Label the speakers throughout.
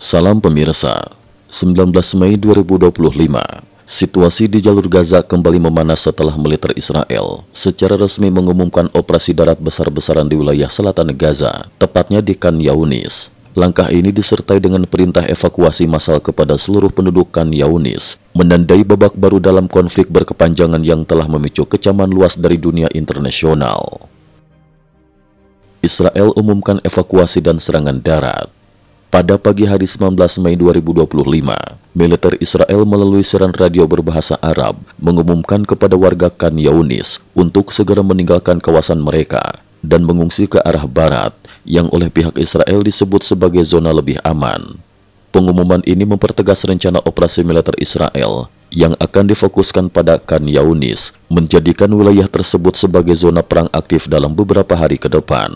Speaker 1: Salam pemirsa, 19 Mei 2025, situasi di jalur Gaza kembali memanas setelah militer Israel secara resmi mengumumkan operasi darat besar-besaran di wilayah selatan Gaza, tepatnya di Khan Younis. Langkah ini disertai dengan perintah evakuasi massal kepada seluruh penduduk Khan Younis, menandai babak baru dalam konflik berkepanjangan yang telah memicu kecaman luas dari dunia internasional. Israel umumkan evakuasi dan serangan darat. Pada pagi hari 19 Mei 2025, militer Israel melalui siaran radio berbahasa Arab mengumumkan kepada warga Khan Younis untuk segera meninggalkan kawasan mereka dan mengungsi ke arah barat yang oleh pihak Israel disebut sebagai zona lebih aman. Pengumuman ini mempertegas rencana operasi militer Israel yang akan difokuskan pada Khan Younis, menjadikan wilayah tersebut sebagai zona perang aktif dalam beberapa hari ke depan.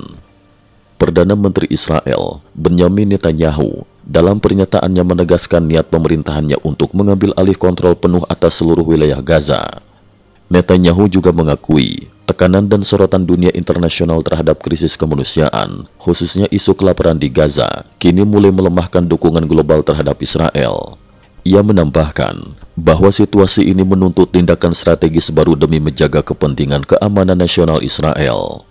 Speaker 1: Perdana Menteri Israel, Benyamin Netanyahu, dalam pernyataannya menegaskan niat pemerintahannya untuk mengambil alih kontrol penuh atas seluruh wilayah Gaza. Netanyahu juga mengakui tekanan dan sorotan dunia internasional terhadap krisis kemanusiaan, khususnya isu kelaparan di Gaza, kini mulai melemahkan dukungan global terhadap Israel. Ia menambahkan bahwa situasi ini menuntut tindakan strategis baru demi menjaga kepentingan keamanan nasional Israel.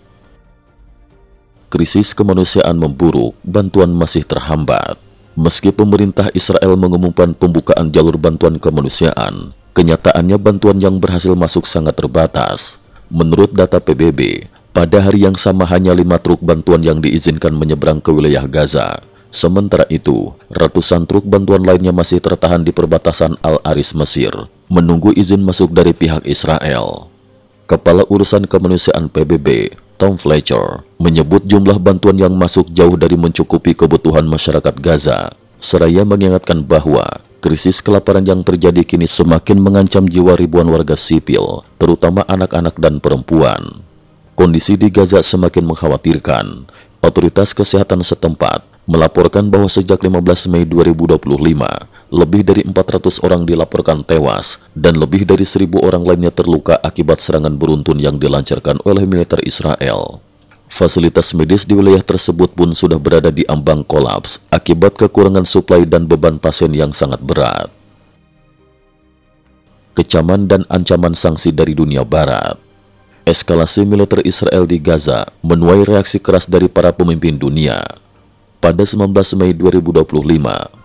Speaker 1: Krisis kemanusiaan memburuk, bantuan masih terhambat. Meski pemerintah Israel mengumumkan pembukaan jalur bantuan kemanusiaan, kenyataannya bantuan yang berhasil masuk sangat terbatas. Menurut data PBB, pada hari yang sama hanya 5 truk bantuan yang diizinkan menyeberang ke wilayah Gaza. Sementara itu, ratusan truk bantuan lainnya masih tertahan di perbatasan Al-Aris, Mesir, menunggu izin masuk dari pihak Israel. Kepala Urusan Kemanusiaan PBB, Tom Fletcher, menyebut jumlah bantuan yang masuk jauh dari mencukupi kebutuhan masyarakat Gaza, seraya mengingatkan bahwa krisis kelaparan yang terjadi kini semakin mengancam jiwa ribuan warga sipil, terutama anak-anak dan perempuan. Kondisi di Gaza semakin mengkhawatirkan. Otoritas kesehatan setempat melaporkan bahwa sejak 15 Mei 2025, lebih dari 400 orang dilaporkan tewas dan lebih dari 1.000 orang lainnya terluka akibat serangan beruntun yang dilancarkan oleh militer Israel. Fasilitas medis di wilayah tersebut pun sudah berada di ambang kolaps akibat kekurangan suplai dan beban pasien yang sangat berat. Kecaman dan ancaman sanksi dari dunia barat. Eskalasi militer Israel di Gaza menuai reaksi keras dari para pemimpin dunia. Pada 19 Mei 2025,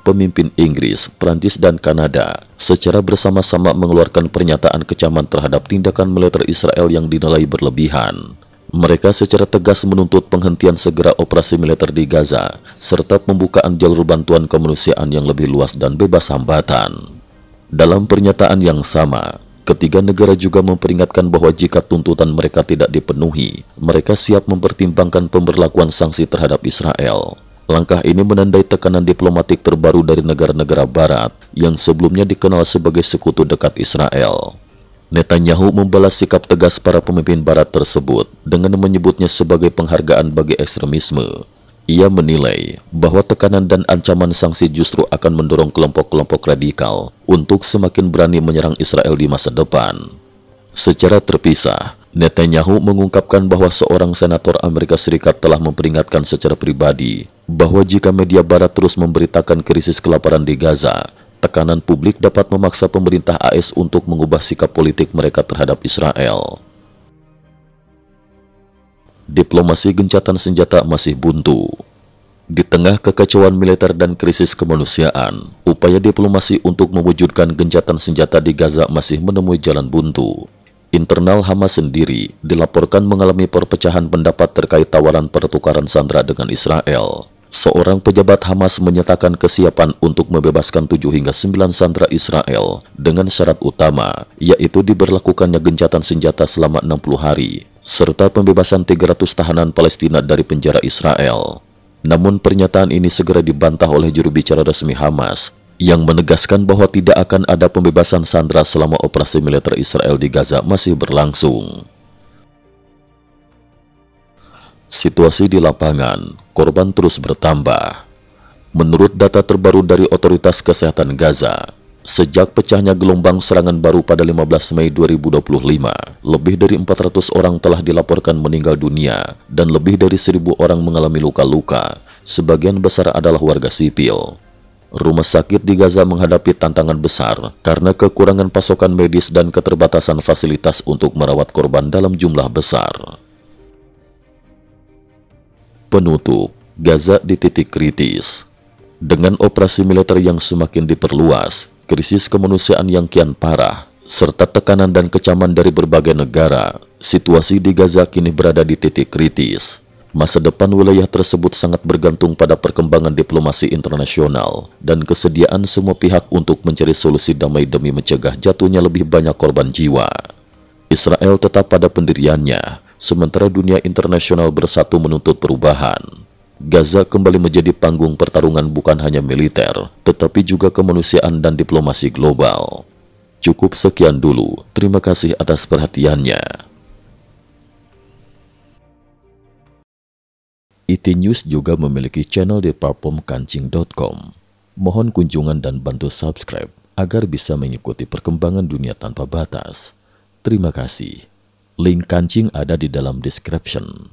Speaker 1: pemimpin Inggris, Prancis, dan Kanada secara bersama-sama mengeluarkan pernyataan kecaman terhadap tindakan militer Israel yang dinilai berlebihan. Mereka secara tegas menuntut penghentian segera operasi militer di Gaza, serta pembukaan jalur bantuan kemanusiaan yang lebih luas dan bebas hambatan. Dalam pernyataan yang sama, ketiga negara juga memperingatkan bahwa jika tuntutan mereka tidak dipenuhi, mereka siap mempertimbangkan pemberlakuan sanksi terhadap Israel. Langkah ini menandai tekanan diplomatik terbaru dari negara-negara barat yang sebelumnya dikenal sebagai sekutu dekat Israel. Netanyahu membalas sikap tegas para pemimpin barat tersebut dengan menyebutnya sebagai penghargaan bagi ekstremisme. Ia menilai bahwa tekanan dan ancaman sanksi justru akan mendorong kelompok-kelompok radikal untuk semakin berani menyerang Israel di masa depan. Secara terpisah, Netanyahu mengungkapkan bahwa seorang senator Amerika Serikat telah memperingatkan secara pribadi bahwa jika media barat terus memberitakan krisis kelaparan di Gaza, tekanan publik dapat memaksa pemerintah AS untuk mengubah sikap politik mereka terhadap Israel. Diplomasi gencatan senjata masih buntu. Di tengah kekacauan militer dan krisis kemanusiaan, upaya diplomasi untuk mewujudkan gencatan senjata di Gaza masih menemui jalan buntu. Internal Hamas sendiri dilaporkan mengalami perpecahan pendapat terkait tawaran pertukaran sandera dengan Israel. Seorang pejabat Hamas menyatakan kesiapan untuk membebaskan 7 hingga 9 sandera Israel dengan syarat utama, yaitu diberlakukannya gencatan senjata selama 60 hari, serta pembebasan 300 tahanan Palestina dari penjara Israel. Namun pernyataan ini segera dibantah oleh juru bicara resmi Hamas, yang menegaskan bahwa tidak akan ada pembebasan sandera selama operasi militer Israel di Gaza masih berlangsung. Situasi di lapangan, korban terus bertambah. Menurut data terbaru dari Otoritas Kesehatan Gaza, sejak pecahnya gelombang serangan baru pada 15 Mei 2025, lebih dari 400 orang telah dilaporkan meninggal dunia dan lebih dari 1.000 orang mengalami luka-luka, sebagian besar adalah warga sipil. Rumah sakit di Gaza menghadapi tantangan besar karena kekurangan pasokan medis dan keterbatasan fasilitas untuk merawat korban dalam jumlah besar. Penutup, Gaza di titik kritis. Dengan operasi militer yang semakin diperluas, krisis kemanusiaan yang kian parah, serta tekanan dan kecaman dari berbagai negara, situasi di Gaza kini berada di titik kritis. Masa depan wilayah tersebut sangat bergantung pada perkembangan diplomasi internasional dan kesediaan semua pihak untuk mencari solusi damai demi mencegah jatuhnya lebih banyak korban jiwa. Israel tetap pada pendiriannya, sementara dunia internasional bersatu menuntut perubahan. Gaza kembali menjadi panggung pertarungan bukan hanya militer, tetapi juga kemanusiaan dan diplomasi global. Cukup sekian dulu, terima kasih atas perhatiannya. IT News juga memiliki channel di platform kancing.com. Mohon kunjungan dan bantu subscribe agar bisa mengikuti perkembangan dunia tanpa batas. Terima kasih. Link kancing ada di dalam description.